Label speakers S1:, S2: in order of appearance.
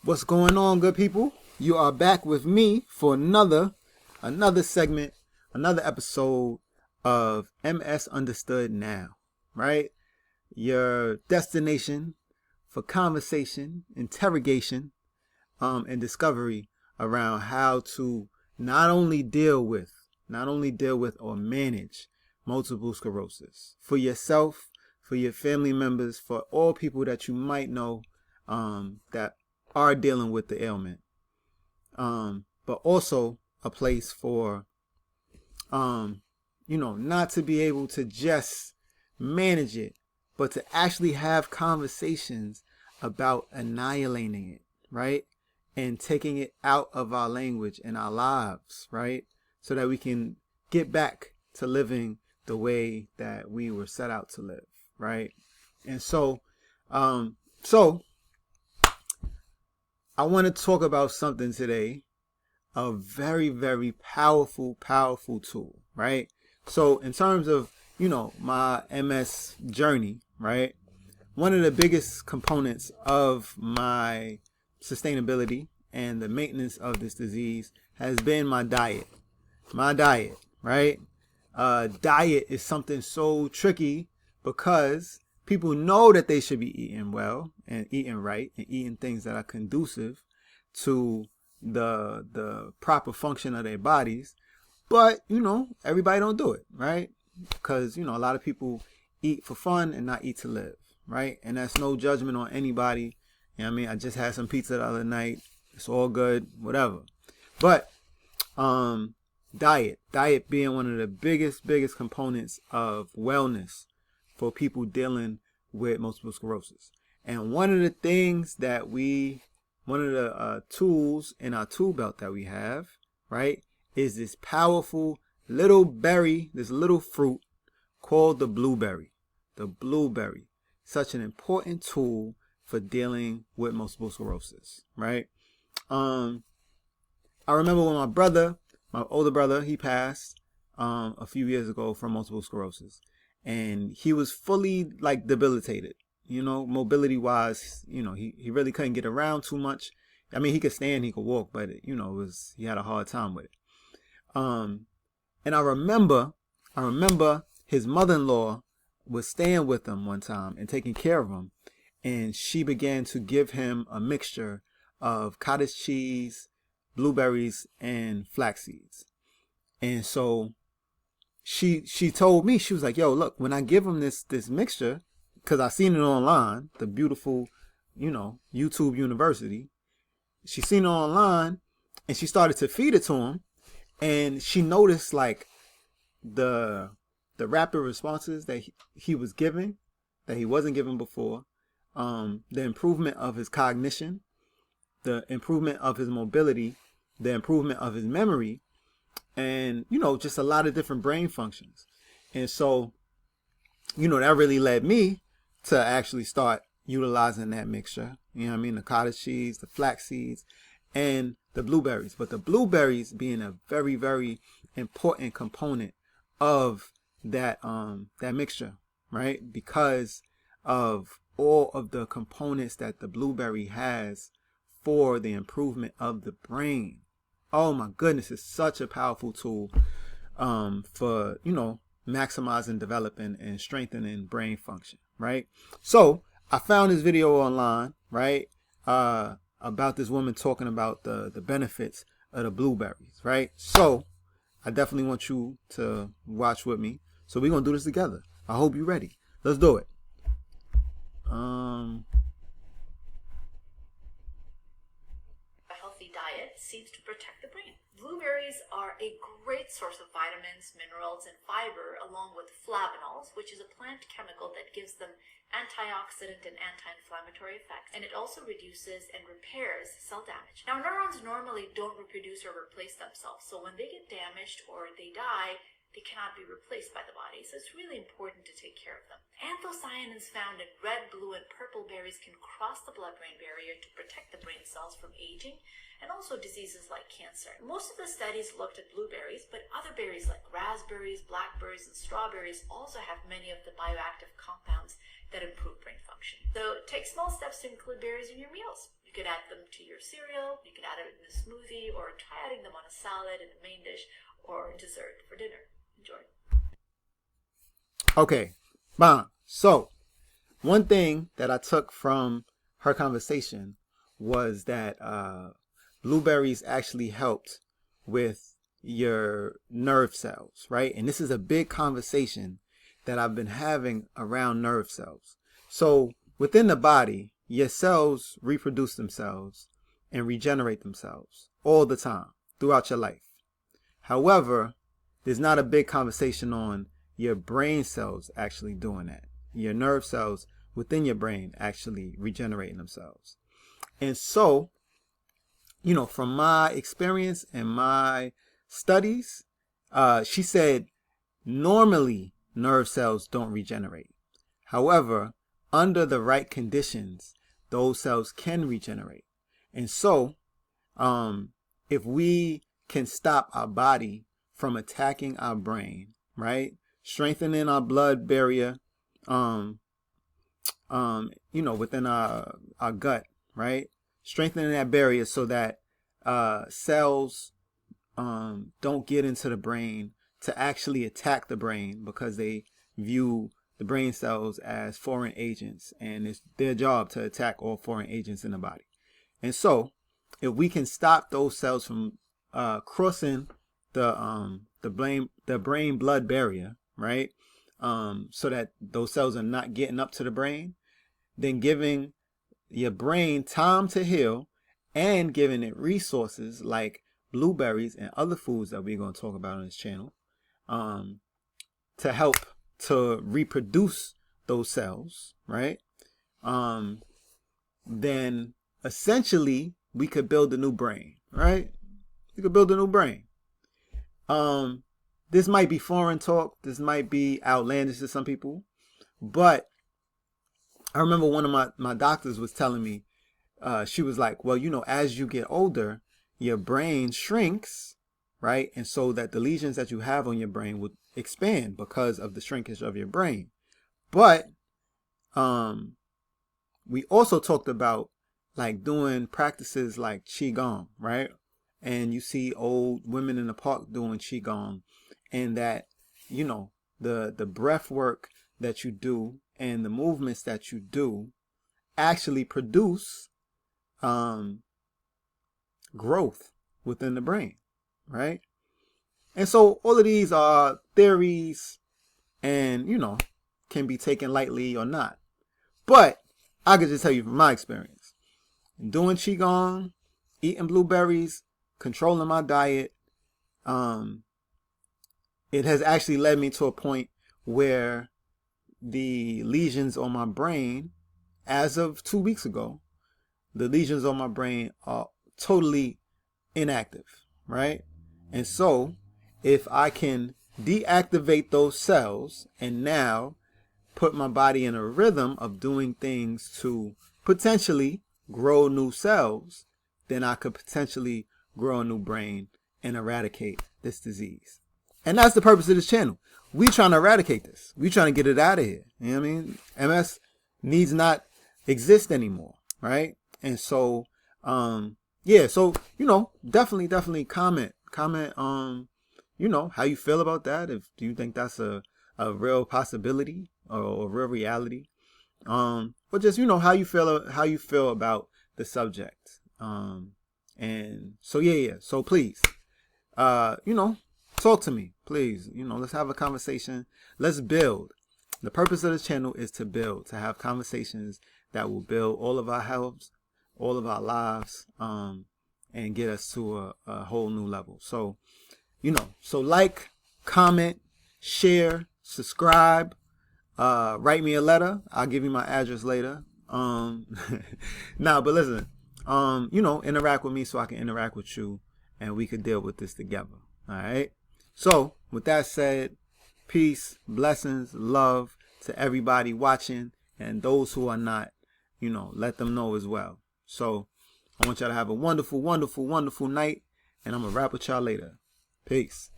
S1: What's going on, good people? You are back with me for another segment, another episode of MS Understood Now, right? Your destination for conversation, interrogation, and discovery around how to not only deal with or manage multiple sclerosis for yourself, for your family members, for all people that you might know that are dealing with the ailment, but also a place for not to be able to just manage it, but to actually have conversations about annihilating it, right? And taking it out of our language and our lives, right? So that we can get back to living the way that we were set out to live, right? And so I want to talk about something today, a very, very powerful tool, right? So in terms of, my MS journey, right? One of the biggest components of my sustainability and the maintenance of this disease has been my diet. Right? Diet is something so tricky because people know that they should be eating well and eating right and eating things that are conducive to the proper function of their bodies. But, everybody don't do it, right? Because, a lot of people eat for fun and not eat to live, right? And that's no judgment on anybody. You know what I mean? I just had some pizza the other night. It's all good, whatever. But diet being one of the biggest components of wellness for people dealing with multiple sclerosis. And one of the tools in our tool belt that we have, right, is this powerful little berry, this little fruit called the blueberry. The blueberry, such an important tool for dealing with multiple sclerosis, right? I remember when my older brother, he passed a few years ago from multiple sclerosis, and he was fully debilitated, mobility wise. He really couldn't get around too much. I mean, he could stand, he could walk, but he had a hard time with it. And I remember his mother-in-law was staying with him one time and taking care of him, and she began to give him a mixture of cottage cheese, blueberries, and flax seeds. And so she told me, she was like, yo, look, when I give him this mixture, because I seen it online, the beautiful, YouTube University, she seen it online, and she started to feed it to him, and she noticed the rapid responses that he was giving, that he wasn't giving before, the improvement of his cognition, the improvement of his mobility, the improvement of his memory, and, just a lot of different brain functions. And so, that really led me to actually start utilizing that mixture. You know what I mean? The cottage cheese, the flax seeds, and the blueberries. But the blueberries being a very, very important component of that mixture, right? Because of all of the components that the blueberry has for the improvement of the brain. Oh my goodness, it's such a powerful tool for, maximizing, developing, and strengthening brain function, right? So I found this video online, right, about this woman talking about the benefits of the blueberries, right? So I definitely want you to watch with me. So we're going to do this together. I hope you're ready. Let's do it.
S2: A healthy diet seems to protect the brain. Blueberries are a great source of vitamins, minerals, and fiber, along with flavonols, which is a plant chemical that gives them antioxidant and anti-inflammatory effects, and it also reduces and repairs cell damage. Now, neurons normally don't reproduce or replace themselves, so when they get damaged or they die, they cannot be replaced by the body, so it's really important to take care of them. Anthocyanins found in red, blue, and purple berries can cross the blood-brain barrier to protect the brain cells from aging and also diseases like cancer. Most of the studies looked at blueberries, but other berries like raspberries, blackberries, and strawberries also have many of the bioactive compounds that improve brain function. So take small steps to include berries in your meals. You could add them to your cereal, you could add it in a smoothie, or try adding them on a salad in the main dish or dessert for dinner. Enjoy.
S1: Okay, fine. So, one thing that I took from her conversation was that blueberries actually helped with your nerve cells, right? And this is a big conversation that I've been having around nerve cells. So, within the body, your cells reproduce themselves and regenerate themselves all the time throughout your life. However, there's not a big conversation on your brain cells actually doing that. Your nerve cells within your brain actually regenerating themselves. And so, from my experience and my studies, she said normally nerve cells don't regenerate. However, under the right conditions, those cells can regenerate. And so, if we can stop our body from attacking our brain, right? Strengthening our blood barrier, within our gut, right? Strengthening that barrier so that cells don't get into the brain to actually attack the brain, because they view the brain cells as foreign agents, and it's their job to attack all foreign agents in the body. And so, if we can stop those cells from crossing the brain blood barrier, right, so that those cells are not getting up to the brain, then giving your brain time to heal and giving it resources like blueberries and other foods that we're going to talk about on this channel, to help to reproduce those cells, right? Then essentially we could build a new brain, right? We could build a new brain. This might be foreign talk. This might be outlandish to some people, but I remember one of my doctors was telling me, she was like, well, as you get older, your brain shrinks, right? And so that the lesions that you have on your brain would expand because of the shrinkage of your brain. But we also talked about like doing practices like Qigong, right? And you see old women in the park doing Qigong, and that, the breath work that you do and the movements that you do actually produce growth within the brain, right? And so all of these are theories and, can be taken lightly or not. But I could just tell you from my experience, doing Qigong, eating blueberries, controlling my diet, it has actually led me to a point where the lesions on my brain, as of 2 weeks ago, the lesions on my brain are totally inactive, right? And so if I can deactivate those cells and now put my body in a rhythm of doing things to potentially grow new cells, then I could potentially grow a new brain and eradicate this disease. And that's the purpose of this channel. We trying to eradicate this. We trying to get it out of here. You know what I mean? MS needs not exist anymore, right? And so, so, definitely comment, how you feel about that. Do you think that's a real possibility or a real reality? Or just, how you feel about the subject. And so, so please, talk to me, please. Let's have a conversation. Let's build. The purpose of this channel is to build, to have conversations that will build all of our health, all of our lives, and get us to a whole new level. So, so like, comment, share, subscribe, write me a letter. I'll give you my address later. But listen, interact with me so I can interact with you and we could deal with this together. All right. So with that said, peace, blessings, love to everybody watching, and those who are not, let them know as well. So I want y'all to have a wonderful, wonderful, wonderful night, and I'm going to wrap with y'all later. Peace.